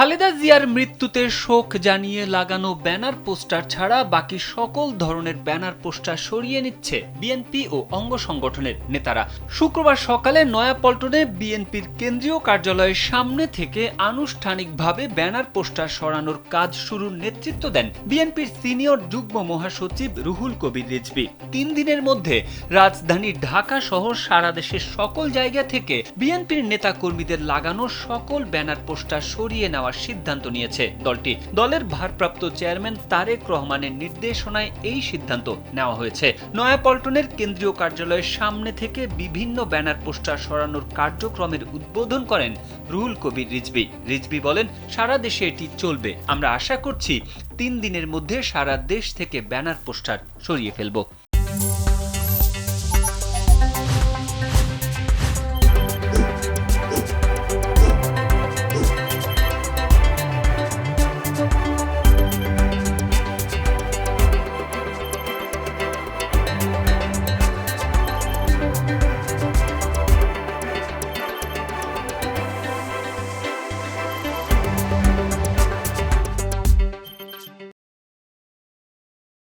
খালেদা জিয়ার মৃত্যুতে শোক জানিয়ে লাগানো ব্যানার পোস্টার ছাড়া বাকি সকল ধরনের ব্যানার পোস্টার সরিয়ে নিচ্ছে বিএনপি ও অঙ্গ সংগঠনের নেতারা। শুক্রবার সকালে নয়াপল্টনে বিএনপির কেন্দ্রীয় কার্যালয়ের সামনে থেকে আনুষ্ঠানিকভাবে ব্যানার পোস্টার সরানোর কাজ শুরুর নেতৃত্ব দেন বিএনপির সিনিয়র যুগ্ম মহাসচিব রুহুল কবির রিজভী। 3 দিনের মধ্যে রাজধানী ঢাকা সহ সারা দেশের সকল জায়গা থেকে বিএনপির নেতাকর্মীদের লাগানো সকল ব্যানার পোস্টার সরিয়ে নেওয়ার সিদ্ধান্ত নিয়েছে দলটি। দলের ভারপ্রাপ্ত চেয়ারম্যান তারেক রহমানের নির্দেশনায় এই সিদ্ধান্ত নেওয়া হয়েছে। নয়াপল্টনের কেন্দ্রীয় কার্যালয়ের সামনে থেকে বিভিন্ন ব্যানার পোস্টার সরানোর কার্যক্রমের উদ্বোধন করেন রুহুল কবির রিজভী। রিজভী বলেন, সারা দেশে এটি চলবে। আমরা আশা করছি 3 দিনের মধ্যে সারা দেশ থেকে ব্যানার পোস্টার সরিয়ে ফেলব।